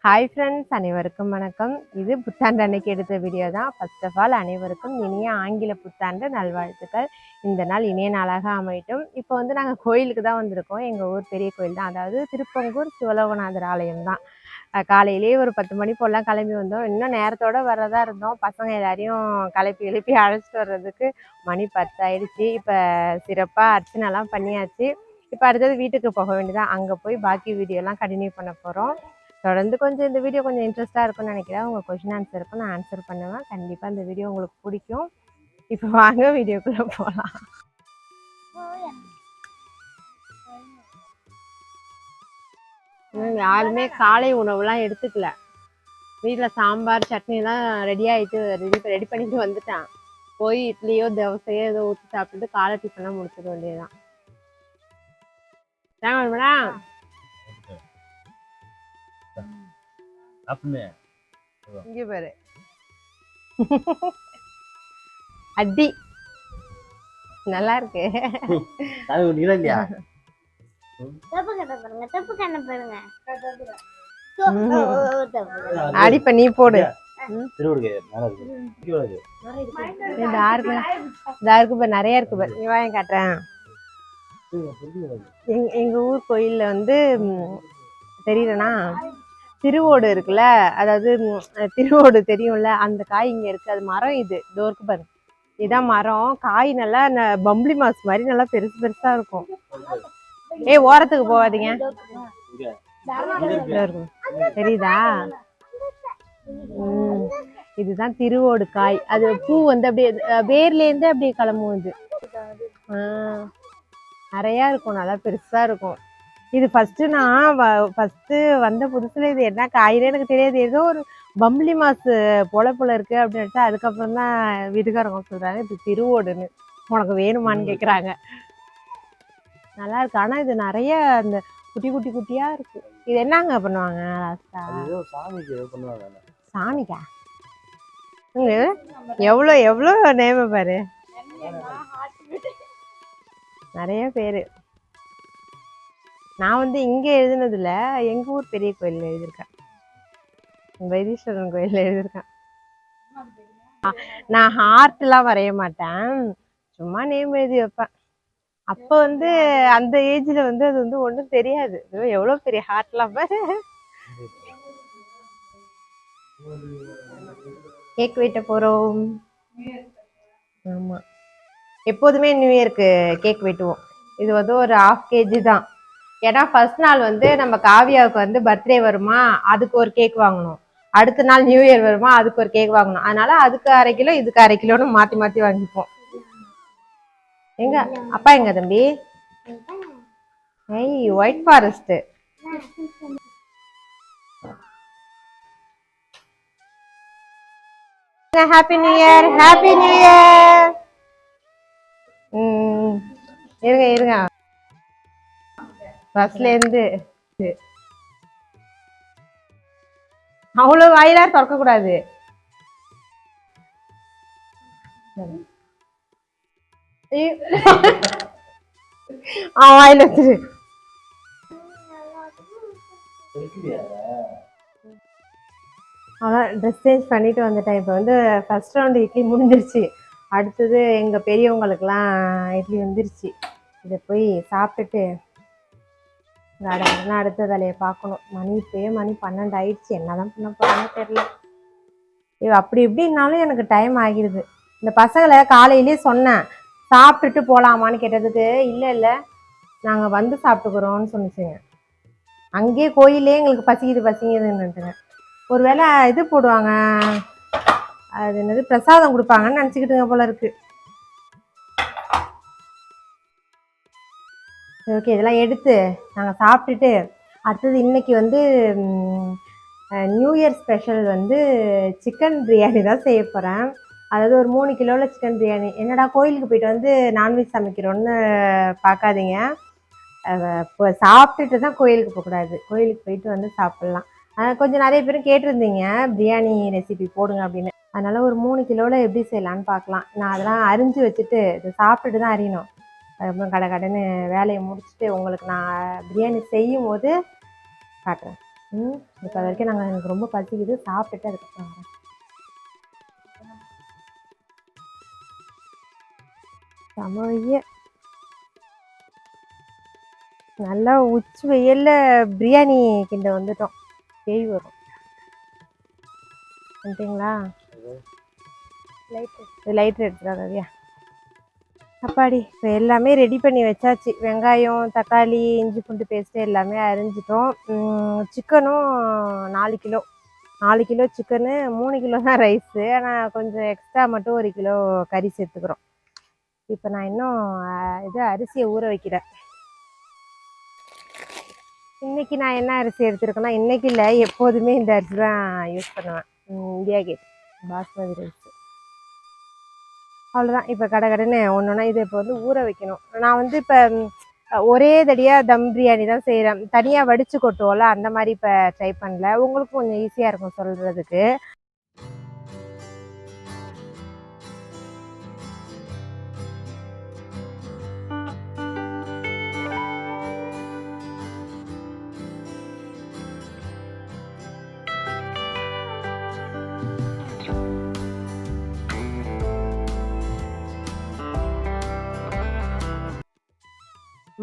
Hi friends, அனைவருக்கும் வணக்கம். இது புத்தாண்டு அன்னைக்கு எடுத்த வீடியோ தான். ஃபர்ஸ்ட் ஆஃப் ஆல் அனைவருக்கும் இனிய ஆங்கில புத்தாண்டு நல்வாழ்த்துக்கள். இந்த நாள் இனிய நாளாக அமையட்டும். இப்போ வந்து நாங்கள் கோயிலுக்கு தான் வந்திருக்கோம். எங்கள் ஊர் பெரிய கோயில் தான், அதாவது திருப்பங்கூர் சிவலோகநாதர் ஆலயம் தான். காலையிலேயே ஒரு 10 மணி போலாம் கிளம்பி வந்தோம். இன்னும் நேரத்தோடு வரதா இருந்தோம். பசங்க எல்லாரையும் எழுப்பி அழைச்சிட்டு வர்றதுக்கு மணி 10 ஆயிடுச்சு. இப்போ சிறப்பாக அர்ச்சனைலாம் பண்ணியாச்சு. இப்போ அடுத்தது வீட்டுக்கு போக வேண்டியதான். அங்கே போய் பாக்கி வீடியோலாம் கண்டினியூ பண்ண போகிறோம். தொடர்ந்து கொஞ்சம் இந்த வீடியோ கொஞ்சம் இன்ட்ரெஸ்ட்டாக இருக்கும்னு நினைக்கிறேன். உங்கள் கொஷின் ஆன்சருக்கும் நான் ஆன்சர் பண்ணுவேன். கண்டிப்பாக இந்த வீடியோ உங்களுக்கு பிடிக்கும். இப்போ வாங்க வீடியோக்குள்ளே போகலாம். யாருமே காலை உணவுலாம் எடுத்துக்கல. வீட்டில் சாம்பார் சட்னிலாம் ரெடி பண்ணிட்டு வந்துட்டான். போய் இட்லியோ தோசையோ ஏதோ ஊற்றி சாப்பிட்டுட்டு காலை டிஃபனாக முடிச்சிட வேண்டியதுதான். மேடம் இங்க பாரு, அடி நல்லா இருக்கு. அடிப்ப நீ போடு. நிறைய இருக்கு பாரு. நீ வாங்க காட்டுறேன். எங்க ஊர் கோயில்ல வந்து தெரியலனா திருவோடு இருக்குல்ல, அதாவது திருவோடு தெரியும்ல, அந்த காய் இங்க இருக்கு. அது மரம். இது தோருக்கு பாரு, இதான் மரம். காய் நல்லா பம்பளி மாஸ் மாதிரி நல்லா பெருசு பெருசா இருக்கும். ஓரத்துக்கு போகாதீங்க. தெரியுதா? இதுதான் திருவோடு காய். அது பூ வந்து அப்படியே வேர்ல இருந்து அப்படியே கிளம்பும். இது நிறைய இருக்கும், நல்லா பெருசா இருக்கும். இது நான் வந்த புதுசுல இது என்ன காயினே எனக்கு தெரியாது. ஏதோ ஒரு பம்பளி மாசு போல இருக்கு அப்படின்னு. அதுக்கப்புறம் தான் வீட்டுக்காரங்க சொல்றாங்க இது திருவோடுன்னு. உனக்கு வேணுமான்னு கேக்குறாங்க. நல்லா இருக்கு. ஆனா இது நிறைய அந்த குட்டி குட்டி குட்டியா இருக்கு. இது என்னங்க பண்ணுவாங்க சாமிக்கா? எவ்வளோ எவ்வளோ நேம பாரு, நிறைய பேரு. நான் வந்து இங்கே எழுதுனதுல எங்க ஊர் பெரிய கோயில்ல எழுதியிருக்கேன், வைத்தீஸ்வரன் கோயில்ல எழுதியிருக்கேன். நான் ஹார்ட்லாம் வரைய மாட்டேன், சும்மா நேம் எழுதி வைப்பேன். அப்ப வந்து அந்த ஏஜ்ல வந்து அது வந்து ஒன்றும் தெரியாது. எவ்வளவு பெரிய ஹார்ட்லாம் பாரு. கேக் வெட்ட போறோம். ஆமா, எப்போதுமே நியூ இயருக்கு கேக் வெட்டுவோம். இது வந்து ஒரு 1/2 kg தான். ஏன்னா ஃபர்ஸ்ட் நாள் வந்து நம்ம காவியாவுக்கு வந்து பர்த்டே வருமா, அதுக்கு ஒரு கேக் வாங்கணும். அடுத்த நாள் நியூ இயர் வருமா, அதுக்கு ஒரு கேக் வாங்கணும். அதனால அதுக்கு 1/2 கிலோ இதுக்கு 1/2 கிலோன்னு மாத்தி மாத்தி வாங்கிப்போம். எங்க அப்பா எங்க தம்பி? White forest. Happy new year, happy new year. இருங்க பஸ்ல இருந்து அவ்வளவு வாயிலா திறக்க கூடாது. வாயில வச்சிரு. அதான் ட்ரெஸ் சேஞ்ச் பண்ணிட்டு வந்துட்டேன். இப்போ வந்து ஃபர்ஸ்ட் ரவுண்டு இட்லி முடிஞ்சிருச்சு. அடுத்தது எங்கள் பெரியவங்களுக்கெல்லாம் இட்லி வந்துருச்சு. இதை போய் சாப்பிட்டுட்டு கடவுள்னா அடுத்த வேலையை பார்க்கணும். இப்போயே மணி 12 ஆயிடுச்சு. என்னதான் பண்ண போறான்னு தெரியல. அப்படி இப்படின்னாலும் எனக்கு டைம் ஆகிடுது. இந்த பசங்களை காலையிலேயே சொன்னேன் சாப்பிட்டுட்டு போகலாமான்னு கேட்டதுக்கு இல்லை நாங்கள் வந்து சாப்பிட்டுக்கிறோன்னு சொன்னிச்சுங்க. அங்கேயே கோயிலே எங்களுக்கு பசிக்குதுன்னுட்டுங்க. ஒருவேளை இது போடுவாங்க, அது என்னது பிரசாதம் கொடுப்பாங்கன்னு நினச்சிக்கிட்டுங்க போல இருக்கு. ஓகே, இதெல்லாம் எடுத்து நாங்கள் சாப்பிட்டுட்டு அடுத்தது இன்னைக்கு வந்து நியூ இயர் ஸ்பெஷல் வந்து சிக்கன் பிரியாணி தான் செய்ய போகிறேன். அதாவது ஒரு 3 கிலோவில் சிக்கன் பிரியாணி. என்னடா கோயிலுக்கு போயிட்டு வந்து நான்வெஜ் சமைக்கிறோன்னு பார்க்காதீங்க. இப்போ சாப்பிட்டுட்டு தான் கோயிலுக்கு போகக்கூடாது, கோயிலுக்கு போயிட்டு வந்து சாப்பிட்லாம். கொஞ்சம் நிறைய பேரும் கேட்டிருந்தீங்க பிரியாணி ரெசிபி போடுங்க அப்படின்னு. அதனால் ஒரு 3 கிலோவில் எப்படி செய்யலான்னு பார்க்கலாம். நான் அதெல்லாம் அரிஞ்சு வச்சுட்டு இதை சாப்பிட்டுட்டு தான் அறியணும். அதுக்கப்புறம் கடைன்னு வேலையை முடிச்சுட்டு உங்களுக்கு நான் பிரியாணி செய்யும் போது காட்டுறேன். இப்போ அது வரைக்கும் எனக்கு ரொம்ப பசிக்குது, சாப்பிட்டுட்டு அதுக்கப்புறம் வரேன். செம நல்லா உச்சி வெயில்ல பிரியாணி கிண்ட வந்துட்டோம். பேய் வரும் வந்துட்டீங்களா? லைட் எடுத்துறாங்க. அப்பாடி இப்போ எல்லாமே ரெடி பண்ணி வச்சாச்சு. வெங்காயம், தக்காளி, இஞ்சி பூண்டு பேஸ்ட்டு எல்லாமே அரிஞ்சிட்டோம். சிக்கனும் 4 கிலோ 4 கிலோ சிக்கனு, 3 கிலோ தான் ரைஸு. ஆனால் கொஞ்சம் எக்ஸ்ட்ரா மட்டும் 1 கிலோ கறி சேர்த்துக்கிறோம். இப்போ நான் இன்னும் இது அரிசியை ஊற வைக்கிறேன். இன்றைக்கி நான் என்ன அரிசி எடுத்துருக்கேன்னா, இன்றைக்கி இல்லை எப்போதுமே இந்த அரிசி தான் யூஸ் பண்ணுவேன். India Gate basmati rice. அவ்வளோதான். இப்போ கடைன்னு ஒன்று இதை இப்போ ஊற வைக்கணும். நான் இப்போ ஒரே தடியாக தம் பிரியாணி தான் செய்கிறேன். தனியாக வடித்து கொட்டுவோம்ல, அந்த மாதிரி இப்போ ட்ரை பண்ணல. உங்களுக்கும் கொஞ்சம் ஈஸியாக இருக்கும் சொல்கிறதுக்கு.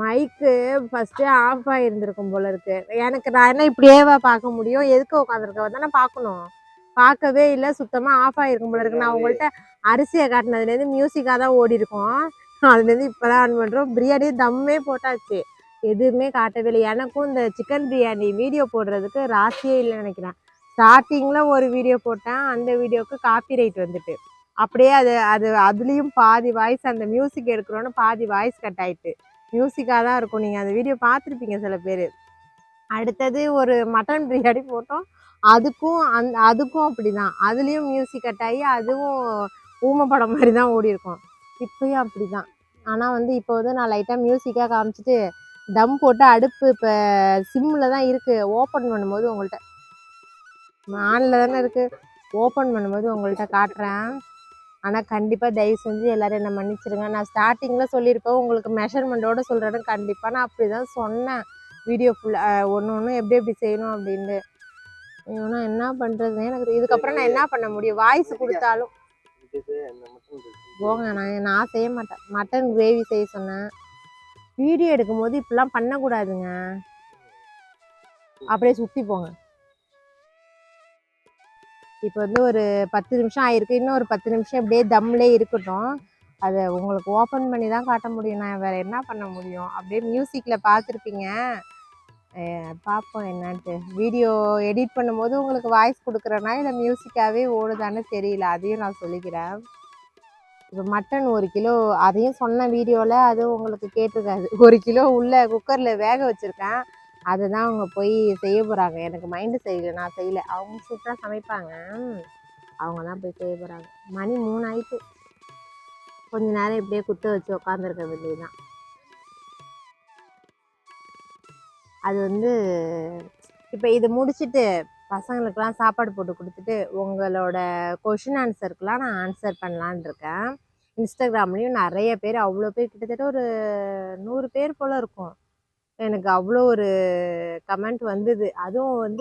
மைக்கு ஃபஸ்ட்டு ஆஃப் ஆகிருந்துருக்கும் போல இருக்கு. நான் என்ன இப்படியேவா பார்க்க முடியும்? எதுக்கு உட்காந்துருக்க தானே பார்க்கணும். பார்க்கவே இல்லை, சுத்தமாக ஆஃப் ஆகிருக்கும் போல இருக்கு. நான் உங்கள்கிட்ட அரிசியை காட்டினதுலேருந்து மியூசிக்காக தான் ஓடி இருக்கும். அதுலேருந்து இப்போ தான் ஆன் பண்ணுறோம். பிரியாணி தம்மே போட்டாச்சு, எதுவுமே காட்டவே இல்லை. எனக்கும் இந்த சிக்கன் பிரியாணி வீடியோ போடுறதுக்கு ராசியே இல்லைன்னு நினைக்கிறேன். ஸ்டார்டிங்கில் ஒரு வீடியோ போட்டேன், அந்த வீடியோவுக்கு காப்பிரைட் வந்துட்டு அப்படியே அதுலேயும் பாதி வாய்ஸ் அந்த மியூசிக் எடுக்கிறோன்னு பாதி வாய்ஸ் கட் ஆகிட்டு. மியூசிக்காக தான் இருக்கும். நீங்கள் அந்த வீடியோ பார்த்துருப்பீங்க சில பேர். அடுத்தது ஒரு மட்டன் பிரியாணி போட்டோம், அதுக்கும் அப்படி தான். அதுலேயும் மியூசிக் கட் ஆகி அதுவும் ஊமை படம் மாதிரி தான் ஓடி இருக்கும். இப்போயும் அப்படி தான். ஆனால் இப்போ நான் லைட்டாக மியூசிக்காக காமிச்சிட்டு தம் போட்டு அடுப்பு இப்போ சிம்மில் தான் இருக்குது. ஓப்பன் பண்ணும்போது உங்கள்கிட்ட ஆனில் தானே இருக்குது, ஓப்பன் பண்ணும்போது உங்கள்கிட்ட காட்டுறேன். ஆனால் கண்டிப்பாக தயவு செஞ்சு எல்லோரும் என்னை மன்னிச்சிடுங்க. நான் ஸ்டார்டிங்கில் சொல்லியிருப்பேன், உங்களுக்கு மெஷர்மெண்ட்டோடு சொல்கிறேன்னு. கண்டிப்பாக நான் அப்படி தான் சொன்னேன் வீடியோ ஃபுல்லாக, ஒன்று எப்படி செய்யணும் அப்படின்ட்டு. இவனா என்ன பண்ணுறது எனக்கு. இதுக்கப்புறம் நான் என்ன பண்ண முடியும்? வாய்ஸ் கொடுத்தாலும் போங்க, நான் செய்ய மாட்டேன். மட்டன் கிரேவி செய்ய சொன்னேன். வீடியோ எடுக்கும்போது இப்படிலாம் பண்ணக்கூடாதுங்க. அப்படியே சுற்றி போங்க. இப்போ ஒரு 10 நிமிஷம் ஆயிருக்கு. இன்னும் ஒரு 10 நிமிஷம் இப்படியே தம்லேயே இருக்கட்டும். அதை உங்களுக்கு ஓப்பன் பண்ணி தான் காட்ட முடியும். நான் வேறு என்ன பண்ண முடியும்? அப்படியே மியூசிக்கில் பார்த்துருப்பீங்க, பார்ப்போம் என்னான்ட்டு. வீடியோ எடிட் பண்ணும்போது உங்களுக்கு வாய்ஸ் கொடுக்குறேன்னா இல்லை மியூசிக்காகவே ஓடுதான்னு தெரியல, அதையும் நான் சொல்லிக்கிறேன். இப்போ மட்டன் 1 கிலோ, அதையும் சொன்ன வீடியோவில் அதுவும் உங்களுக்கு கேட்டிருக்காது. 1 கிலோ உள்ளே குக்கரில் வேக வச்சுருக்கேன். அதுதான் அவங்க போய் செய்ய போகிறாங்க. எனக்கு மைண்டு செய்யலை, நான் செய்யலை. அவங்க சூப்பராக சமைப்பாங்க, அவங்க தான் போய் செய்ய போகிறாங்க. மணி 3 ஆகிட்டு. கொஞ்ச நேரம் இப்படியே குத்த வச்சு உட்காந்துருக்க வேண்டியதுதான். அது இப்போ இது முடிச்சுட்டு பசங்களுக்கெல்லாம் சாப்பாடு போட்டு கொடுத்துட்டு உங்களோட கொஷின் ஆன்சருக்கெலாம் நான் ஆன்சர் பண்ணலான் இருக்கேன். இன்ஸ்டாகிராம்லேயும் நிறைய பேர், அவ்வளோ பேர், கிட்டத்தட்ட ஒரு 100 பேர் போல் இருக்கும். எனக்கு அவ்வளோ ஒரு கமெண்ட் வந்தது. அதுவும்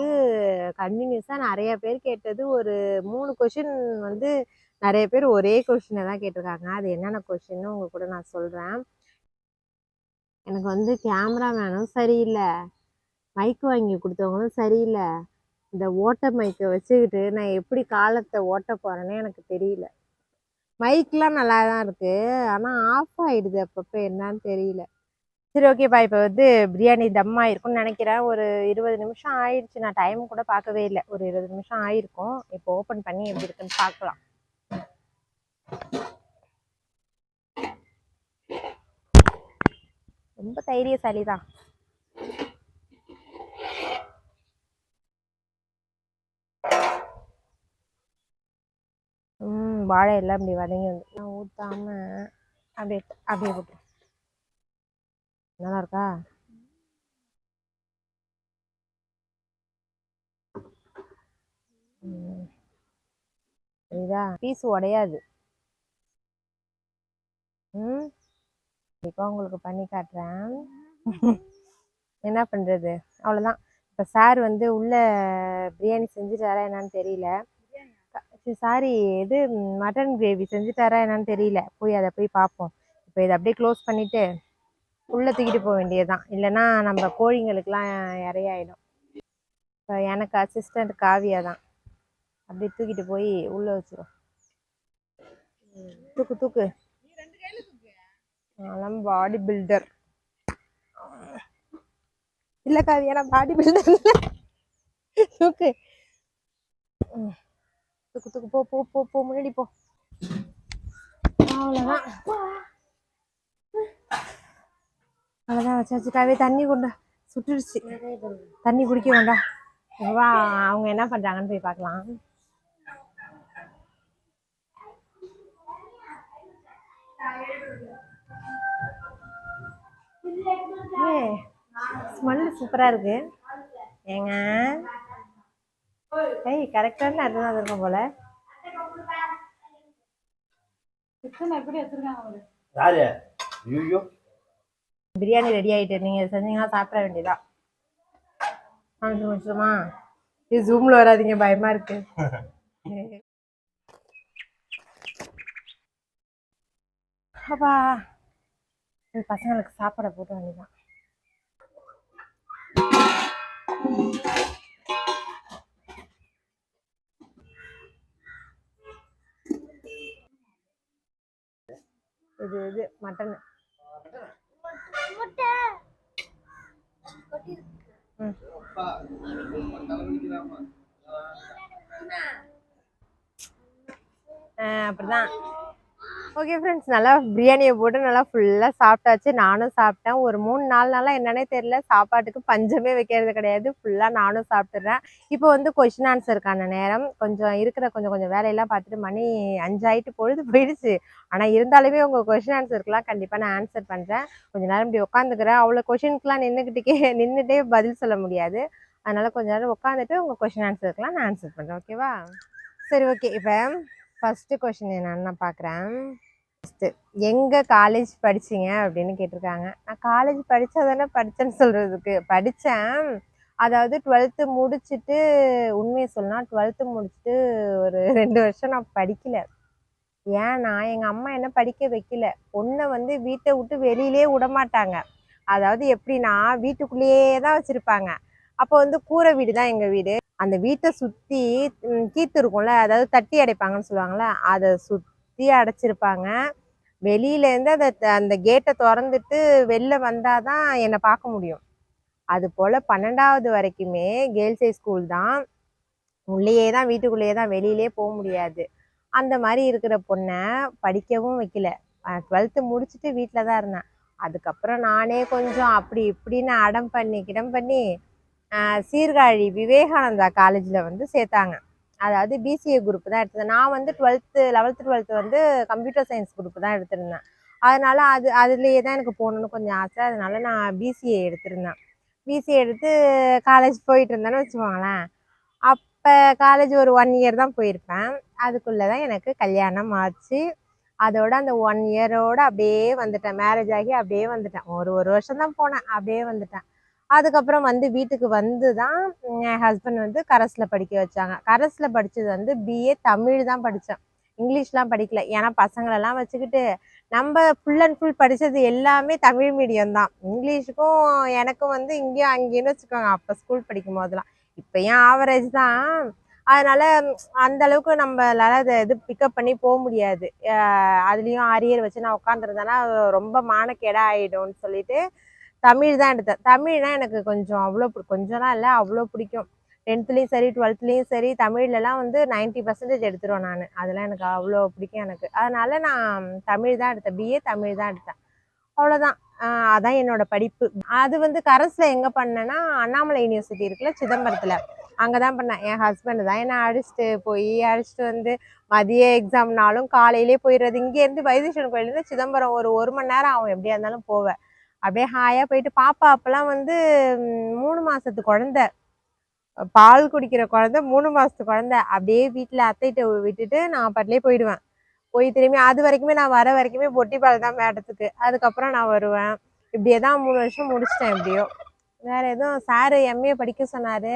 கண்டினியூஸாக நிறைய பேர் கேட்டது. ஒரு 3 கொஷின் நிறைய பேர் ஒரே கொஷினை தான் கேட்டிருக்காங்க. அது என்னென்ன கொஷின்னு உங்கள் கூட நான் சொல்கிறேன். எனக்கு கேமராமேனும் சரியில்லை, மைக்கு வாங்கி கொடுத்தவங்களும் சரியில்லை. இந்த ஓட்ட மைக்கை வச்சுக்கிட்டு நான் எப்படி காலத்தை ஓட்ட போகிறேன்னே எனக்கு தெரியல. மைக்கெலாம் நல்லா தான் இருக்குது, ஆனால் ஆஃப் ஆகிடுது அப்பப்போ, என்னான்னு தெரியல. சரி, ஓகேப்பா. இப்போ பிரியாணி தம் ஆகிருக்கும்னு நினைக்கிறேன். ஒரு 20 நிமிஷம் ஆயிடுச்சு. நான் டைம் கூட பார்க்கவே இல்லை. ஒரு 20 நிமிஷம் ஆயிருக்கும். இப்போ ஓப்பன் பண்ணி எப்படி இருக்குன்னு பார்க்கலாம். ரொம்ப தைரியசாலி தான். வாழை எல்லாம் அப்படி வதங்கி நான் ஊற்றாம அப்படியே போட்டுறேன். நல்லா இருக்கா? இதா பீஸ் உடையாது. கண்டிப்பாக உங்களுக்கு பண்ணி காட்டுறேன். என்ன பண்ணுறது, அவ்வளோதான். இப்போ சார் வந்து உள்ள பிரியாணி செஞ்சுட்டாரா என்னன்னு தெரியல. சாரி, இது மட்டன் கிரேவி செஞ்சுட்டாரா என்னன்னு தெரியல. அதை போய் பார்ப்போம். இப்போ இதை அப்படியே க்ளோஸ் பண்ணிவிட்டு உள்ளே தூக்கிட்டு போக வேண்டியதுதான், இல்லைன்னா நம்ம கோழிங்களுக்கெலாம் இறையாயிடும். இப்போ எனக்கு அசிஸ்டண்ட் காவியா தான். அப்படியே தூக்கிட்டு போய் உள்ளே வச்சிரும். தூக்கு தூக்கு. நான் பாடி பில்டர் இல்லை காவியா, நான் பாடி பில்டர் இல்லை. தூக்கு தூக்கு தூக்கு. போ போ போ போ முன்னாடி போ. அவ்வளோதான் அவ்வளோதான் வச்சாச்சு. காவே தண்ணி கொண்டா, சுட்டுடுச்சு. தண்ணி குடிக்க கொண்டா. வா, அவங்க என்ன பண்ணுறாங்கன்னு போய் பார்க்கலாம். ஸ்மெல் சூப்பராக இருக்கு ஏங்க. ஏய், கரெக்டான அதுதான் இருக்கும் போல. பிரியாணி ரெடி ஆயிட்டு, நீங்க செஞ்சீங்கன்னா சாப்பிட வேண்டியதா. முடிச்சுமா? இது ஜூம்ல வராதிங்க, பயமா இருக்கு. அப்பா, பசங்களுக்கு சாப்பாட போட்டு வேண்டியதான். இது மட்டன். அப்படிதான். ஓகே ஃப்ரெண்ட்ஸ், நல்லா பிரியாணியை போட்டு நல்லா ஃபுல்லாக சாப்பிட்டாச்சு. நானும் சாப்பிட்டேன். ஒரு 3-4 நாளாக என்னன்னே தெரியல, சாப்பாட்டுக்கு பஞ்சமே வைக்கிறது கிடையாது. ஃபுல்லாக நானும் சாப்பிட்டுறேன். இப்போ வந்து கொஷின் ஆன்சருக்கான நேரம். கொஞ்சம் இருக்கிற கொஞ்சம் வேலையெல்லாம் பார்த்துட்டு மணி 5 ஆகிட்டு, பொழுது போயிடுச்சு. ஆனால் இருந்தாலுமே உங்கள் கொஷின் ஆன்சருக்குலாம் கண்டிப்பாக நான் ஆன்சர் பண்ணுறேன். கொஞ்சம் நேரம் இப்படி உட்காந்துக்கிறேன். அவ்வளோ கொஷினுக்குலாம் நின்றுட்டே பதில் சொல்ல முடியாது. அதனால் கொஞ்சம் நேரம் உட்காந்துட்டு உங்கள் கொஷின் ஆன்சருக்குலாம் நான் ஆன்சர் பண்ணுறேன். ஓகேவா? சரி, ஓகே. இப்போ ஃபஸ்ட்டு கொஷின் என்னன்னு நான் பார்க்குறேன். ஃபஸ்ட்டு, எங்கே காலேஜ் படிச்சிங்க அப்படின்னு கேட்டிருக்காங்க. நான் காலேஜ் படித்ததானே படித்தேன்னு சொல்கிறதுக்கு படித்தேன். அதாவது 12th முடிச்சுட்டு, உண்மையை சொல்லலாம் 12th முடிச்சுட்டு ஒரு 2 வருஷம் நான் படிக்கலை. ஏன்னா எங்கள் அம்மா என்ன படிக்க வைக்கல. பொண்ணை வந்து வீட்டை விட்டு வெளியிலே விடமாட்டாங்க. அதாவது எப்படின்னா, வீட்டுக்குள்ளேயே தான் வச்சுருப்பாங்க. அப்போ வந்து கூரை வீடு தான் எங்கள் வீடு. அந்த வீட்டை சுற்றி கீத்து இருக்கும்ல, அதாவது தட்டி அடைப்பாங்கன்னு சொல்லுவாங்கள்ல, அதை சுற்றி அடைச்சிருப்பாங்க. வெளியிலேருந்து அந்த கேட்டை திறந்துட்டு வெளில வந்தால் தான் என்னை பார்க்க முடியும். அது போல் 12வது வரைக்குமே கேர்ள்ஸ் ஹை ஸ்கூல் தான். உள்ளேயே தான், வீட்டுக்குள்ளேயே தான், வெளியிலே போக முடியாது. அந்த மாதிரி இருக்கிற பொண்ணை படிக்கவும் வைக்கல. 12th முடிச்சுட்டு வீட்டில் தான் இருந்தேன். அதுக்கப்புறம் நானே கொஞ்சம் அப்படி இப்படின்னு அடம் பண்ணி சீர்காழி விவேகானந்தா காலேஜில் வந்து சேர்த்தாங்க. அதாவது பிசிஏ குரூப் தான் எடுத்தேன். நான் வந்து 11th 12th வந்து கம்ப்யூட்டர் சயின்ஸ் குரூப் தான் எடுத்திருந்தேன். அதனால் அதுலேயே தான் எனக்கு போகணுன்னு கொஞ்சம் ஆசை. அதனால நான் பிசிஏ எடுத்திருந்தேன். பிசிஏ எடுத்து காலேஜ் போயிட்டு இருந்தேன்னு வச்சுக்கோங்களேன். அப்போ காலேஜ் ஒரு 1 இயர் தான் போயிருப்பேன். அதுக்குள்ளே தான் எனக்கு கல்யாணம் ஆச்சு. அதோட அந்த 1 இயரோடு அப்படியே வந்துட்டேன். மேரேஜ் ஆகி அப்படியே வந்துட்டேன். ஒரு வருஷம் தான் போனேன், அப்படியே வந்துட்டேன். அதுக்கப்புறம் வந்து வீட்டுக்கு வந்து தான் என் ஹஸ்பண்ட் வந்து கரஸில் படிக்க வச்சாங்க. கரஸில் படித்தது வந்து பிஏ தமிழ் தான் படித்தேன். இங்கிலீஷ்லாம் படிக்கல. ஏன்னா பசங்களெல்லாம் வச்சுக்கிட்டு நம்ம ஃபுல் அண்ட் ஃபுல் படித்தது எல்லாமே தமிழ் மீடியம் தான். இங்கிலீஷுக்கும் எனக்கும் வந்து இங்கேயும் அங்கேயும்னு வச்சுக்கோங்க, அப்போ ஸ்கூல் படிக்கும் போதெல்லாம். இப்போ ஏன் ஆவரேஜ் தான். அதனால் அந்த அளவுக்கு நம்மளால அதை பிக்கப் பண்ணி போக முடியாது. அதுலேயும் அரியர் வச்சு நான் உட்காந்துருந்தேன்னா ரொம்ப மானக்கேடாக ஆகிடும்னு சொல்லிட்டு தமிழ் தான் எடுத்தேன். தமிழ்னா எனக்கு கொஞ்சம் கொஞ்சம்லாம் இல்லை, அவ்வளோ பிடிக்கும். 10th சரி 12th சரி தமிழ்லலாம் வந்து 90% எடுத்துருவேன் நான். அதெல்லாம் எனக்கு அவ்வளோ பிடிக்கும் எனக்கு. அதனால நான் தமிழ் தான் எடுத்தேன். பிஏ தமிழ் தான் எடுத்தேன். அவ்வளோதான். அதான் என்னோட படிப்பு. அது வந்து கரஸில் எங்கே பண்ணேன்னா, அண்ணாமலை யூனிவர்சிட்டி இருக்குல்ல சிதம்பரத்தில், அங்கே தான் பண்ணேன். என் ஹஸ்பண்ட் தான் என்னை அழைச்சிட்டு வந்து மதிய எக்ஸாம்னாலும் காலையிலே போயிடுறது. இங்கேருந்து வைத்தீஸ்வரன் கோயிலேருந்து சிதம்பரம் ஒரு 1 மணி நேரம் ஆகும், எப்படியா இருந்தாலும் போவேன். அப்படியே ஹாயாக போயிட்டு, பாப்பா அப்போல்லாம் வந்து 3 மாதத்து குழந்தை, பால் குடிக்கிற குழந்தை, 3 மாதத்து குழந்தை. அப்படியே வீட்டில் அத்தைகிட்ட விட்டுட்டு நான் பாட்டிலே போயிடுவேன். போய் திரும்பி அது வரைக்குமே நான் வர வரைக்குமே பொட்டி பால் தான் மேடத்துக்கு. அதுக்கப்புறம் நான் வருவேன். இப்படியே தான் 3 வருஷம் முடிச்சிட்டேன் எப்படியோ. வேற எதுவும் சாரு எம்ஏ படிக்க சொன்னாரு.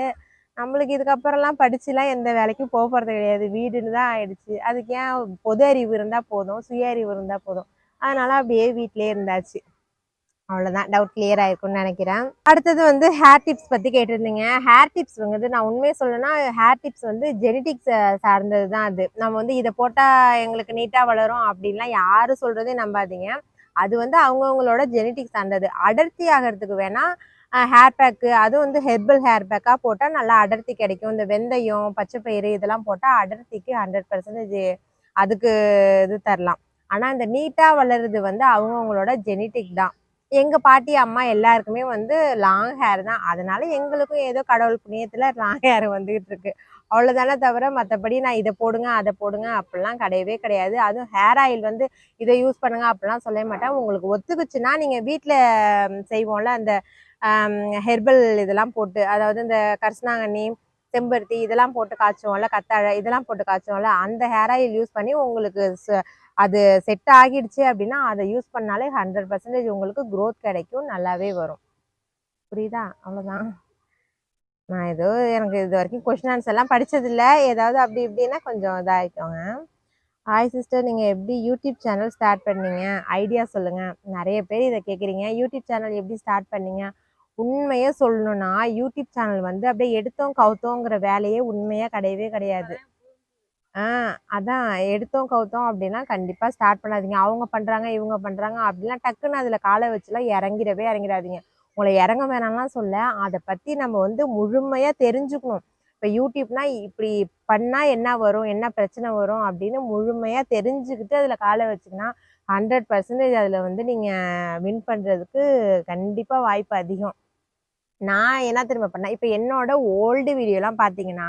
நம்மளுக்கு இதுக்கப்புறம்லாம் படிச்சுலாம் எந்த வேலைக்கும் போறது கிடையாது. வீடுன்னு தான் ஆயிடுச்சு. அதுக்கு ஏன் பொது அறிவு இருந்தா போதும், சுய அறிவு இருந்தா போதும். அதனால அப்படியே வீட்டிலேயே இருந்தாச்சு. அவ்வளோதான். டவுட் கிளியர் ஆயிருக்கும்னு நினைக்கிறேன். அடுத்தது வந்து ஹேர் டிப்ஸ் பத்தி கேட்டிருந்தீங்க. ஹேர் டிப்ஸ் வந்து நான் உண்மையை சொல்லணும்னா ஹேர் டிப்ஸ் வந்து ஜெனடிக்ஸ் சார்ந்தது தான் அது. நம்ம வந்து இதை போட்டா எங்களுக்கு நீட்டா வளரும் அப்படின்லாம் யாரும் சொல்றதே நம்பாதீங்க. அது வந்து அவங்கவுங்களோட ஜெனடிக்ஸ் சார்ந்தது. அடர்த்தி ஆகிறதுக்கு வேணா ஹேர் பேக்கு, அதுவும் வந்து ஹெர்பல் ஹேர் பேக்காக போட்டால் நல்லா அடர்த்தி கிடைக்கும். இந்த வெந்தயம், பச்சைப்பயிறு இதெல்லாம் போட்டால் அடர்த்திக்கு 100% அதுக்கு இது தரலாம். ஆனால் இந்த நீட்டாக வளருது வந்து அவங்கவுங்களோட ஜெனட்டிக் தான். எங்க பாட்டி, அம்மா எல்லாருக்குமே வந்து லாங் ஹேர் தான். அதனால எங்களுக்கும் ஏதோ கடவுள் புண்ணியத்துல லாங் ஹேர் வந்துகிட்டு இருக்கு. அவ்வளவுதானே தவிர மற்றபடி நான் இதை போடுங்க அதை போடுங்க அப்படிலாம் கிடையவே கிடையாது. அதுவும் ஹேர் ஆயில் வந்து இதை யூஸ் பண்ணுங்க அப்படிலாம் சொல்ல மாட்டேன். உங்களுக்கு ஒத்துக்குச்சுன்னா நீங்க வீட்டில் செய்வோம்ல அந்த ஹெர்பல் இதெல்லாம் போட்டு, அதாவது இந்த கரிசலாங்கண்ணி, செம்பருத்தி இதெல்லாம் போட்டு காய்ச்சுவோம்ல, கத்தாழை இதெல்லாம் போட்டு காய்ச்சுவோம்ல, அந்த ஹேர் ஆயில் யூஸ் பண்ணி உங்களுக்கு அது செட் ஆகிடுச்சு அப்படின்னா அதை யூஸ் பண்ணாலே 100% உங்களுக்கு growth கிடைக்கும், நல்லாவே வரும். புரியுதா? அவ்வளோதான். நான் ஏதோ எனக்கு இது வரைக்கும் கொஸ்டின் ஆன்சர் எல்லாம் படிச்சதில்ல. ஏதாவது அப்படி இப்படின்னா கொஞ்சம் இதாகிக்கோங்க. ஹாய் சிஸ்டர், நீங்கள் எப்படி யூடியூப் சேனல் ஸ்டார்ட் பண்ணீங்க? ஐடியா சொல்லுங்கள். நிறைய பேர் இதை கேட்குறீங்க. யூடியூப் சேனல் எப்படி ஸ்டார்ட் பண்ணீங்க? உண்மையே சொல்லணும்னா யூடியூப் சேனல் வந்து அப்படியே எடுத்தோம் கவுத்தோங்கிற வேலையே உண்மையாக கிடையவே கிடையாது. அதான் எடுத்தோம் கவுத்தோம் அப்படின்னா கண்டிப்பா ஸ்டார்ட் பண்ணாதீங்க. அவங்க பண்றாங்க, இவங்க பண்றாங்க அப்படிலாம் டக்குன்னு அதுல காலை வச்சுலாம் இறங்கிடாதீங்க. உங்களை இறங்க வேணாம்லாம் சொல்ல, அதை பத்தி நம்ம வந்து முழுமையா தெரிஞ்சுக்கணும். இப்ப யூடியூப்னா இப்படி பண்ணா என்ன வரும், என்ன பிரச்சனை வரும் அப்படின்னு முழுமையா தெரிஞ்சுக்கிட்டு அதுல காலை வச்சுக்கினா 100% அதுல வந்து நீங்க வின் பண்றதுக்கு கண்டிப்பா வாய்ப்பு அதிகம். நான் என்ன தெரியுமா பண்ணேன், இப்போ என்னோட ஓல்டு வீடியோலாம் பார்த்தீங்கன்னா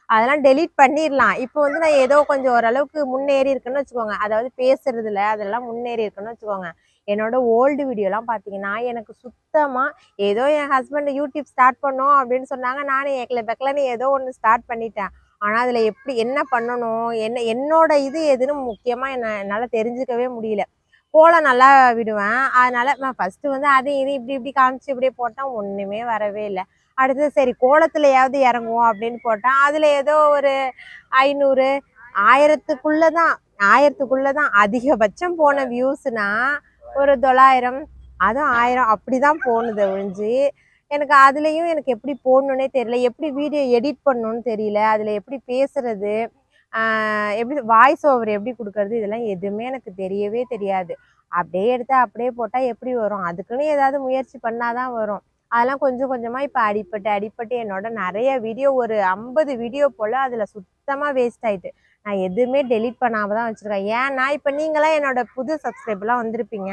அதெல்லாம் டெலீட் பண்ணிடலாம். இப்போ வந்து நான் ஏதோ கொஞ்சம் ஓரளவுக்கு முன்னேறி இருக்குன்னு வச்சுக்கோங்க. அதாவது பேசுறதுல அதெல்லாம் முன்னேறி இருக்குன்னு வச்சுக்கோங்க. என்னோட ஓல்டு வீடியோலாம் பார்த்தீங்கன்னா எனக்கு சுத்தமா ஏதோ என் ஹஸ்பண்ட் யூடியூப் ஸ்டார்ட் பண்ணோம் அப்படின்னு சொன்னாங்க. நானும் ஏக்கல பெக்கலன்னு ஏதோ ஒன்று ஸ்டார்ட் பண்ணிட்டேன். ஆனால் அதில் எப்படி என்ன பண்ணணும், என்னோட இது எதுன்னு முக்கியமாக என்னால் தெரிஞ்சுக்கவே முடியல. கோலம் நல்லா விடுவேன். அதனால நான் ஃபர்ஸ்ட் வந்து அது இது இப்படி இப்படி காமிச்சு இப்படியே போட்டேன், ஒண்ணுமே வரவே இல்லை. அடுத்தது சரி கோலத்துலயாவது இறங்குவோம் அப்படின்னு போட்டேன். அதுல ஏதோ ஒரு 500 1000க்குள்ளதான் அதிகபட்சம் போன வியூஸ்னா ஒரு 900, அதுவும் 1000 அப்படிதான் போனது ஒழிஞ்சு எனக்கு அதுலயும் எனக்கு எப்படி போடணுன்னே தெரியல. எப்படி வீடியோ எடிட் பண்ணணும்னு தெரியல. அதுல எப்படி பேசுறது, எப்படி வாய்ஸ் ஓவர் எப்படி கொடுக்கறது, இதெல்லாம் எதுவுமே எனக்கு தெரியவே தெரியாது. அப்படியே எடுத்தா அப்படியே போட்டா எப்படி வரும்? அதுக்குன்னு ஏதாவது முயற்சி பண்ணாதான் வரும். அதெல்லாம் கொஞ்சம் கொஞ்சமா இப்ப அடிப்பட்டு என்னோட நிறைய வீடியோ ஒரு 50 வீடியோ போல அதுல சுத்தமா வேஸ்ட் ஆயிட்டு. நான் எதுவுமே டெலீட் பண்ணாம தான் வச்சிருக்கேன். ஏன்னா இப்ப நீங்களாம் என்னோட புது சப்ஸ்கிரைபர்லாம் வந்திருப்பீங்க.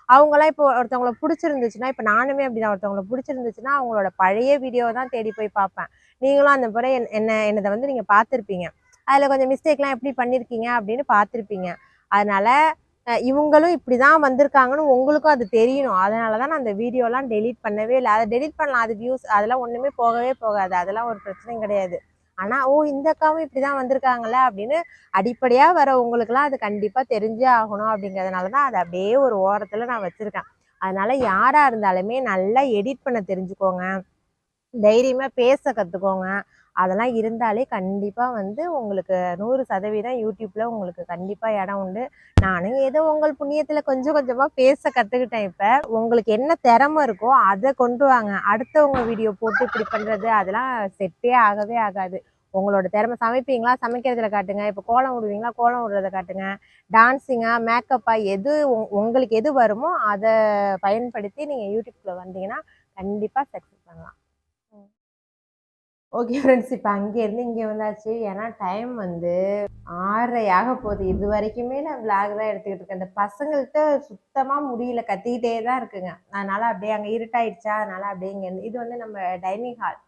அவங்களாம் இப்போ ஒருத்தவங்களை பிடிச்சிருந்துச்சுன்னா, இப்ப நானுமே அப்படிதான், ஒருத்தவங்களை பிடிச்சிருந்துச்சுன்னா அவங்களோட பழைய வீடியோவை தான் தேடி போய் பார்ப்பேன். நீங்களும் அந்த முறை என்னதை வந்து நீங்க பார்த்துருப்பீங்க. அதுல கொஞ்சம் மிஸ்டேக்லாம் எப்படி பண்ணிருக்கீங்க அப்படின்னு பார்த்துருப்பீங்க. அதனால இவங்களும் இப்படிதான் வந்திருக்காங்கன்னு உங்களுக்கும் அது தெரியணும். அதனாலதான் நான் அந்த வீடியோலாம் டெலீட் பண்ணவே இல்லை. அதை டெலீட் பண்ணலாம், அது வியூஸ் அதெல்லாம் ஒண்ணுமே போகவே போகாது. அதெல்லாம் ஒரு பிரச்சனையும் கிடையாது. ஆனா ஓ இந்த அக்காவும் இப்படிதான் வந்திருக்காங்கல்ல அப்படின்னு அடிப்படையா வர உங்களுக்குலாம் அது கண்டிப்பா தெரிஞ்சே ஆகணும் அப்படிங்கிறதுனாலதான் அதை அப்படியே ஒரு ஓரத்துல நான் வச்சிருக்கேன். அதனால யாரா இருந்தாலுமே நல்லா எடிட் பண்ண தெரிஞ்சுக்கோங்க, தைரியமா பேச கத்துக்கோங்க. அதெல்லாம் இருந்தாலே கண்டிப்பா வந்து உங்களுக்கு 100% யூடியூப்ல உங்களுக்கு கண்டிப்பா இடம் உண்டு. நானும் ஏதோ உங்கள் புண்ணியத்துல கொஞ்சம் கொஞ்சமா பேச கத்துக்கிட்டேன். இப்ப உங்களுக்கு என்ன திறமை இருக்கோ அதை கொண்டு வாங்க. அடுத்தவங்க வீடியோ போட்டு இப்படி பண்றது அதெல்லாம் செட்டே ஆகவே ஆகாது. உங்களோட திறமை, சமைப்பீங்களா சமைக்கிறதுல காட்டுங்க. இப்ப கோலம் விடுவீங்களா கோலம் விடுறத காட்டுங்க. டான்ஸிங்கா மேக்கப்பா எது உங்களுக்கு எது வருமோ அதை பயன்படுத்தி நீங்க யூடியூப்ல வந்தீங்கன்னா கண்டிப்பா சக்சஸ் பண்ணலாம். ஓகே ஃப்ரெண்ட்ஸ், இப்போ அங்கேருந்து இங்கே வந்தாச்சு. ஏன்னா டைம் வந்து 6:30 ஆக போகுது. இது வரைக்குமே நான் விளாக் தான் எடுத்துக்கிட்டு இருக்கேன். இந்த பசங்கள்கிட்ட சுத்தமாக முடியல, கத்திக்கிட்டே தான் இருக்குங்க. அதனால அப்படியே அங்கே இருட்டாயிடுச்சா, அதனால அப்படியே இங்கே இது வந்து நம்ம டைனிங் ஹால்,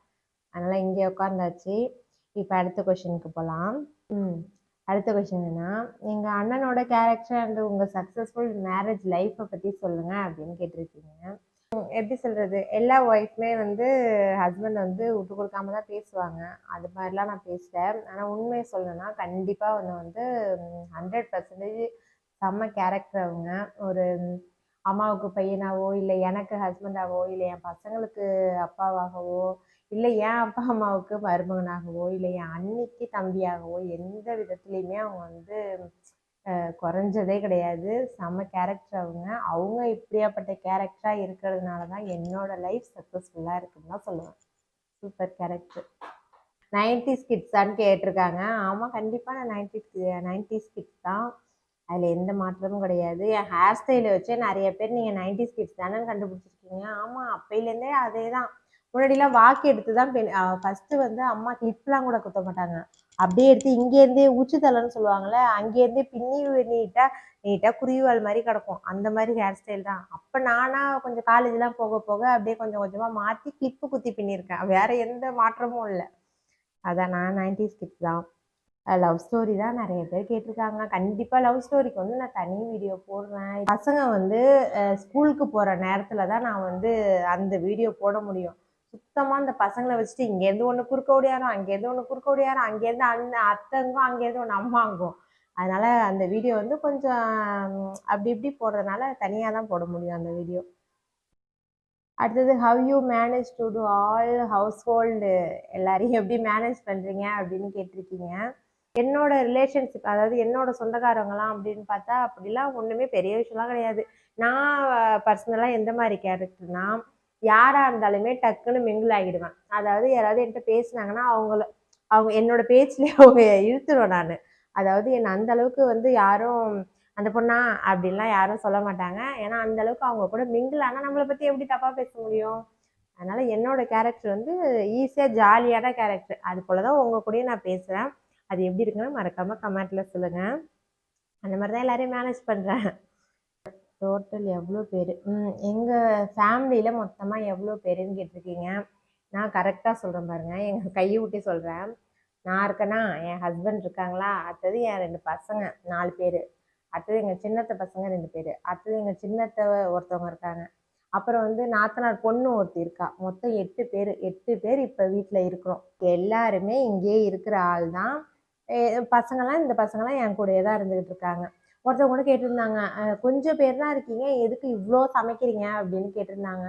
அதனால இங்கே உட்காந்தாச்சு. இப்போ அடுத்த கொஷனுக்கு போகலாம். அடுத்த கொஷின் என்ன, எங்கள் அண்ணனோட கேரக்டர் அண்ட் உங்கள் சக்ஸஸ்ஃபுல் மேரேஜ் லைஃப்பை பற்றி சொல்லுங்கள் அப்படின்னு கேட்டிருக்கீங்க. எப்படி சொல்றது, எல்லா ஒய்ஃப்மே வந்து ஹஸ்பண்ட் வந்து விட்டு கொடுக்காம தான் பேசுவாங்க. அது மாதிரிலாம் நான் பேசுகிறேன். ஆனால் உண்மையை சொல்லணும்னா கண்டிப்பாக வந்து 100% செம்ம கேரக்டர் அவங்க. ஒரு அம்மாவுக்கு பையனாவோ, இல்லை எனக்கு ஹஸ்பண்டாவோ, இல்லை என் பசங்களுக்கு அப்பாவாகவோ, இல்லை என் அப்பா அம்மாவுக்கு மருமகனாகவோ, இல்லை என் அண்ணிக்கு தம்பியாகவோ, எந்த விதத்துலையுமே அவங்க வந்து குறைஞ்சதே கிடையாது. செம்ம கேரக்டர் அவங்க. அவங்க இப்படியாப்பட்ட கேரக்டராக இருக்கிறதுனால தான் என்னோட லைஃப் சக்ஸஸ்ஃபுல்லாக இருக்குன்னு தான் சொல்லுவேன். Super character. 90s கிட்ஸான்னு கேட்டிருக்காங்க. ஆமாம், கண்டிப்பாக நான் 90s கிட்ஸ் தான். அதில் எந்த மாற்றமும் கிடையாது. என் ஹேர் ஸ்டைலை வச்சே நிறைய பேர் நீங்கள் 90s கிட்ஸ் தானே கண்டுபிடிச்சிருக்கீங்க. ஆமாம், அப்பையிலேருந்தே அதே தான். முன்னாடிலாம் வாக்கி எடுத்து தான் ஃபஸ்ட்டு வந்து அம்மா கிளிப்லாம் கூட குத்த மாட்டாங்க. அப்படியே எடுத்து இங்கேருந்தே உச்சித்தலைன்னு சொல்லுவாங்கள்ல, அங்கேருந்தே பின்னி நீட்டாக குருவிவால் மாதிரி கிடக்கும். அந்த மாதிரி ஹேர் ஸ்டைல் தான். அப்போ நானாக கொஞ்சம் காலேஜ்லாம் போக போக அப்படியே கொஞ்சம் கொஞ்சமாக மாற்றி கிளிப்பு குத்தி பின்னியிருக்கேன். வேறு எந்த மாற்றமும் இல்லை. அதான் நான் 90s கிட்ஸ் தான். லவ் ஸ்டோரி தான் நிறைய பேர் கேட்டிருக்காங்க. கண்டிப்பாக லவ் ஸ்டோரிக்கு வந்து நான் தனி வீடியோ போடுறேன். பசங்க வந்து ஸ்கூலுக்கு போகிற நேரத்தில் தான் நான் வந்து அந்த வீடியோ போட முடியும். சுத்தமாக அந்த பசங்களை வச்சுட்டு இங்கேருந்து ஒன்று குறுக்க ஓடியாரும், அங்கேருந்து ஒன்று குறுக்க ஓடியாரும், அங்கேருந்து அத்தைங்கும், அங்கேருந்து ஒன்று அம்மாங்கும். அதனால் அந்த வீடியோ வந்து கொஞ்சம் அப்படி இப்படி போடுறதுனால தனியாக தான் போட முடியும் அந்த வீடியோ. அடுத்தது, how you manage to do all household, எல்லாரையும் எப்படி மேனேஜ் பண்ணுறீங்க அப்படின்னு கேட்டிருக்கீங்க. என்னோட ரிலேஷன்ஷிப், அதாவது என்னோட சொந்தக்காரங்களாம் அப்படின்னு பார்த்தா அப்படிலாம் ஒன்றுமே பெரிய விஷயம்லாம் கிடையாது. நான் பர்சனலாக எந்த மாதிரி கேரக்டர்னா, யாராக இருந்தாலுமே டக்குன்னு மிங்கிள் ஆகிடுவேன். அதாவது யாராவது என்கிட்ட பேசினாங்கன்னா அவங்க என்னோட பேச்சுலேயே அவங்க இழுத்துருவேன் நான். அதாவது என்னை அந்த அளவுக்கு வந்து யாரும் அந்த பொண்ணா அப்படின்லாம் யாரும் சொல்ல மாட்டாங்க. ஏன்னா அந்த அளவுக்கு அவங்க கூட மிங்கிள் ஆனால் நம்மளை பற்றி எப்படி தப்பாக பேச முடியும்? அதனால என்னோட கேரக்டர் வந்து ஈஸியாக ஜாலியான கேரக்டர். அது போல தான் உங்கள் கூடயும் நான் பேசுகிறேன். அது எப்படி இருக்குன்னு மறக்காமல் கமெண்ட்டில் சொல்லுங்கள். அந்த மாதிரி தான் எல்லாரையும் மேனேஜ் பண்ணுறேன். டோட்டல் எவ்வளோ பேர்? எங்கள் ஃபேமிலியில் மொத்தமாக எவ்வளோ பேருன்னு கேட்டிருக்கீங்க. நான் கரெக்டாக சொல்கிறேன் பாருங்கள். எங்கள் கையை ஊட்டி சொல்கிறேன். நான் இருக்கேன்னா, என் ஹஸ்பண்ட் இருக்காங்களா, அடுத்தது என் 2 பசங்க 4 பேர், அடுத்தது எங்கள் சின்னத்த பசங்க 2 பேர், அடுத்தது எங்கள் சின்னத்த ஒருத்தவங்க இருக்காங்க, அப்புறம் வந்து நாத்தனார் பொண்ணு ஒருத்தி இருக்கா. மொத்தம் 8 பேர். 8 பேர் இப்போ வீட்டில் இருக்கிறோம். எல்லாருமே இங்கேயே இருக்கிற ஆள் தான். பசங்கள்லாம் இந்த பசங்கள்லாம் என் கூடயே தான் இருந்துகிட்டு இருக்காங்க. ஒருத்தவங்க கூட கேட்டிருந்தாங்க, கொஞ்சம் பேர் தான் இருக்கீங்க, எதுக்கு இவ்வளோ சமைக்கிறீங்க அப்படின்னு கேட்டிருந்தாங்க.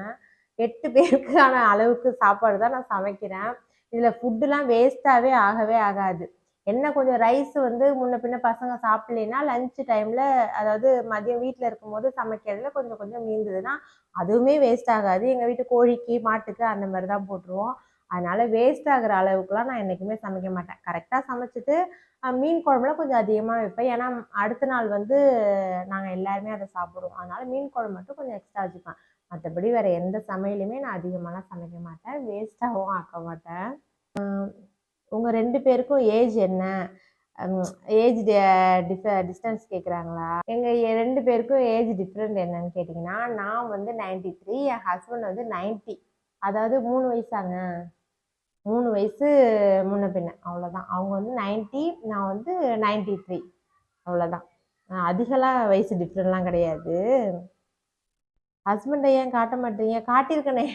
8 பேருக்கான அளவுக்கு சாப்பாடு தான் நான் சமைக்கிறேன். இதில் ஃபுட்டுலாம் வேஸ்ட்டாகவே ஆகவே ஆகாது. என்ன கொஞ்சம் ரைஸ் வந்து முன்ன பின்ன பசங்க சாப்பிட்லைன்னா லஞ்ச் டைமில், அதாவது மதியம் வீட்டில் இருக்கும்போது சமைக்கிறதுல கொஞ்சம் கொஞ்சம் மீந்ததுன்னா அதுவுமே வேஸ்ட் ஆகாது. எங்கள் வீட்டு கோழிக்கு, மாட்டுக்கு அந்த மாதிரி தான் போட்டுருவோம். அதனால் வேஸ்ட் ஆகிற அளவுக்குலாம் நான் என்றைக்குமே சமைக்க மாட்டேன். கரெக்டாக சமைச்சிட்டு மீன் குழம்புலாம் கொஞ்சம் அதிகமாக வைப்பேன். ஏன்னா அடுத்த நாள் வந்து நாங்கள் எல்லாருமே அதை சாப்பிடுவோம். அதனால் மீன் குழம்பு மட்டும் கொஞ்சம் எக்ஸ்ட்ரா வச்சுப்பேன். மற்றபடி வேறு எந்த சமையலுமே நான் அதிகமாகலாம் சமைக்க மாட்டேன். வேஸ்ட்டாகவும் ஆக்க மாட்டேன். உங்கள் 2 பேருக்கும் ஏஜ் என்ன? ஏஜ் டிஸ்டன்ஸ் கேட்குறாங்களா? எங்கள் 2 பேருக்கும் ஏஜ் டிஃப்ரெண்ட் என்னன்னு கேட்டிங்கன்னா, நான் வந்து 93, என் ஹஸ்பண்ட் வந்து 90. அதாவது 3 வயசாங்க. 3 வயசு முன்ன பின்ன, அவ்வளோதான். அவங்க வந்து 90, நான் வந்து 93, அவ்வளோதான். அதிகலாம் வயசு டிஃப்ரெண்ட்லாம் கிடையாது. ஹஸ்பண்டை ஏன் காட்ட மாட்டீங்க? காட்டியிருக்கனே,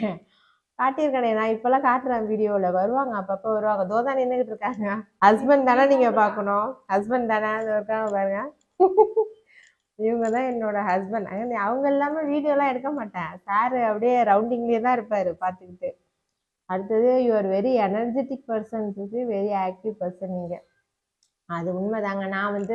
நான் இப்போல்லாம் காட்டுறேன் வீடியோவில். வருவாங்க, அப்பப்போ வருவாங்க. தான் நின்றுக்கிட்டு இருக்காங்க. ஹஸ்பண்ட் தானே நீங்கள் பார்க்கணும். ஹஸ்பண்ட் தானே இருக்காங்க பாருங்க. இவங்க தான் என்னோட ஹஸ்பண்ட். அவங்க இல்லாமல் வீடியோலாம் எடுக்க மாட்டேன். சார் அப்படியே ரவுண்டிங்லேயே தான் இருப்பார் பார்த்துக்கிட்டு. அடுத்தது, you are very energetic person, very active person நீங்கள். அது உண்மைதாங்க. நான் வந்து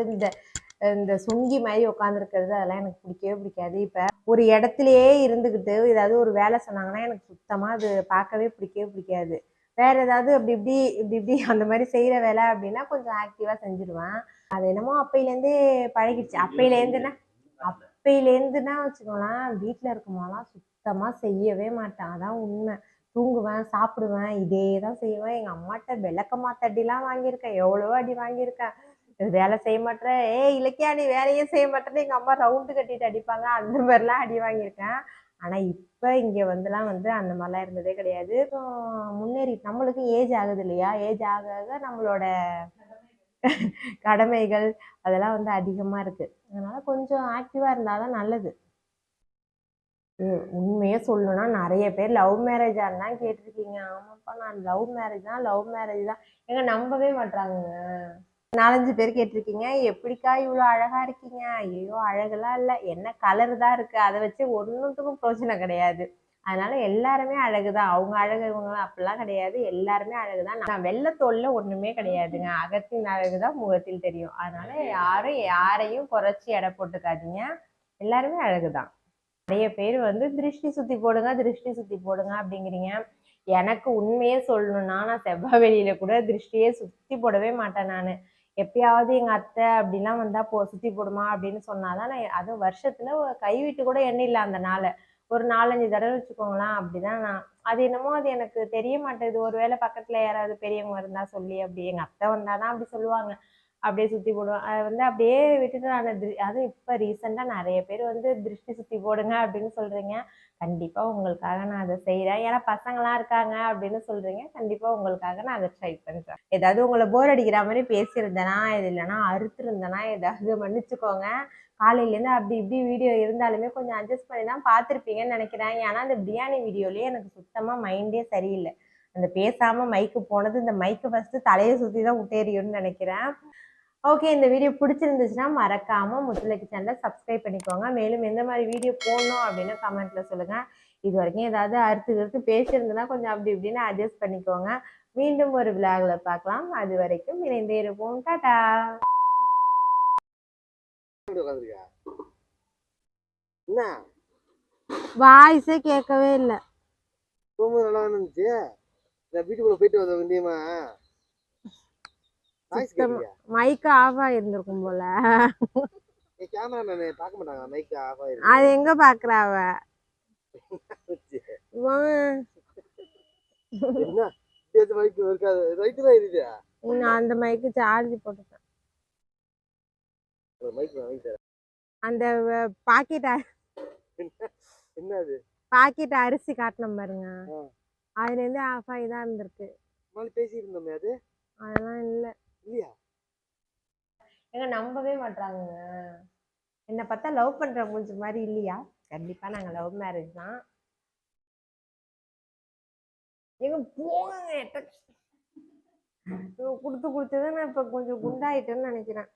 இந்த சொங்கி மாதிரி உட்காந்துருக்கிறது அதெல்லாம் எனக்கு பிடிக்கவே பிடிக்காது. இப்போ ஒரு இடத்துலையே இருந்துக்கிட்டு ஏதாவது ஒரு வேலை சொன்னாங்கன்னா எனக்கு சுத்தமாக அது பார்க்கவே பிடிக்கவே பிடிக்காது. வேறு ஏதாவது அப்படி இப்படி இப்படி இப்படி அந்த மாதிரி செய்கிற வேலை அப்படின்னா கொஞ்சம் ஆக்டிவாக செஞ்சுடுவேன். அது என்னமோ அப்பையிலேருந்தே பழகிடுச்சு. அப்பையிலேருந்துன்னா வச்சுக்கோங்களேன், வீட்டில் இருக்கும்போதெல்லாம் சுத்தமாக செய்யவே மாட்டேன். அதான் உண்மை. தூங்குவேன், சாப்பிடுவேன், இதே தான் செய்வேன். எங்கள் அம்மாட்ட விளக்கமாத்த அடிலாம் வாங்கியிருக்கேன். எவ்வளோ அடி வாங்கியிருக்கேன். வேலை செய்ய மாட்டேன், இலக்கியா நீ வேலையே செய்ய மாட்டேன்னு எங்கள் அம்மா ரவுண்டு கட்டிட்டு அடிப்பாங்க. அந்த மாதிரிலாம் அடி வாங்கியிருக்கேன். ஆனால் இப்போ இங்கே வந்துலாம் வந்து அந்த மாதிரிலாம் இருந்ததே கிடையாது. முன்னேறி நம்மளுக்கு ஏஜ் ஆகுது இல்லையா? ஏஜ் ஆக ஆக நம்மளோட கடமைகள் அதெல்லாம் வந்து அதிகமாக இருக்குது. அதனால் கொஞ்சம் ஆக்டிவாக இருந்தால் தான் நல்லது. உண்மையே சொல்லணும்னா நிறைய பேர் லவ் மேரேஜான்னு தான் கேட்டிருக்கீங்க. ஆமாப்பா, நான் லவ் மேரேஜ் தான். ஏங்க நம்பவே மாட்றாங்கங்க. 4-5 பேர் கேட்டிருக்கீங்க, எப்படிக்கா இவ்வளோ அழகா இருக்கீங்க? ஐயோ அழகெல்லாம் இல்லை, என்ன கலர் தான் இருக்கு, அதை வச்சு ஒன்றுத்துக்கும் பிரோஜனம் கிடையாது. அதனால எல்லாருமே அழகுதான். அவங்க அழகு இவங்களாம் அப்படிலாம் கிடையாது, எல்லாருமே அழகுதான். நான் வெள்ளத்தோல்ல ஒண்ணுமே கிடையாதுங்க. அகத்தின் அழகுதான் முகத்தில் தெரியும். அதனால யாரும் யாரையும் குறைச்சி எடை போட்டுக்காதீங்க, எல்லாருமே அழகுதான். நிறைய பேர் வந்து திருஷ்டி சுத்தி போடுங்க, திருஷ்டி சுத்தி போடுங்க அப்படிங்கிறீங்க. எனக்கு உண்மையே சொல்லணும்னா, நான் செவ்வாய் வெளியில கூட திருஷ்டியே சுத்தி போடவே மாட்டேன் நானு. எப்பயாவது எங்க அத்தை அப்படிலாம் வந்தா சுத்தி போடுமா அப்படின்னு சொன்னாதான் நான், அதுவும் வருஷத்துல கைவிட்டு கூட எண்ணில்ல அந்த நாளை. ஒரு 4-5 தடவை வச்சுக்கோங்களேன். அப்படிதான் நான், அது என்னமோ அது எனக்கு தெரிய மாட்டேது. ஒருவேளை பக்கத்துல யாராவது பெரியவங்க இருந்தா சொல்லி, அப்படி எங்க அத்தை வந்தாதான் அப்படி சொல்லுவாங்க. அப்படியே சுத்தி போடுவேன். அதை வந்து அப்படியே விட்டுட்டு நான் அதுவும் இப்ப ரீசெண்டா நிறைய பேர் வந்து திருஷ்டி சுத்தி போடுங்க அப்படின்னு சொல்றீங்க. கண்டிப்பா உங்களுக்காக நான் அதை செய்யறேன். ஏன்னா பசங்களாம் இருக்காங்க அப்படின்னு சொல்றீங்க. கண்டிப்பா உங்களுக்காக நான் அதை ட்ரை பண்றேன். ஏதாவது உங்களை போர் அடிக்கிற மாதிரி பேசியிருந்தேனா, இது இல்லைன்னா அறுத்துருந்தேனா ஏதாவது மன்னிச்சுக்கோங்க. காலையிலேருந்து அப்படி இப்படி வீடியோ இருந்தாலுமே கொஞ்சம் அட்ஜஸ்ட் பண்ணி தான் பார்த்துருப்பீங்கன்னு நினைக்கிறேன். ஏன்னா அந்த பிரியாணி வீடியோலயே எனக்கு சுத்தமா மைண்டே சரியில்லை. அந்த பேசாம மைக்கு போனது, இந்த மைக்கு ஃபர்ஸ்ட் தலையை சுத்தி தான் விட்டேறியும்னு நினைக்கிறேன். ஓகே, இந்த வீடியோ பிடிச்சிருந்துச்சுன்னா மறக்காம முத்துலக்கி சேனலை சப்ஸ்கிரைப் பண்ணிக்கோங்க. மேலும் எந்த மாதிரி வீடியோ போடணும் அப்படின்னு கமெண்ட்ல சொல்லுங்க. இது வரைக்கும் ஏதாவது அறுத்து பேசியிருந்ததுன்னா கொஞ்சம் அப்படி இப்படின்னு அட்ஜஸ்ட் பண்ணிக்கோங்க. மீண்டும் ஒரு விளாக்ல பார்க்கலாம். அது வரைக்கும் இணைந்தே இருப்போம். டாடா. வாய்ஸே கேட்கவே இல்லை. நல்லா இருந்துச்சு. வீட்டுக்குள்ள போயிட்டு வந்த வேண்டியமா மைக் ஆஃப் ஆயிருந்திருக்கும் போல. அது எங்க பாக்குறா அவ? நான் அந்த மைக்கு சார்ஜ் போட்டுட்டேன். அந்த பாக்கெட் பாக்கெட் அரிசி காட்டணும் பாருங்க, அதுல இருந்து ஆஃப் ஆகி தான் இருந்திருக்கு. அதெல்லாம் இல்ல. ஏங்க நம்பவே மாட்டாங்க. என்னை பார்த்தா லவ் பண்ற மூஞ்சி மாதிரி இல்லையா? கண்டிப்பா நாங்க லவ் மேரேஜ் தான். எங்க போங்க, கொடுத்து கொடுத்துதான் நான் இப்ப கொஞ்சம் குண்டாயிட்டேன்னு நினைக்கிறேன்.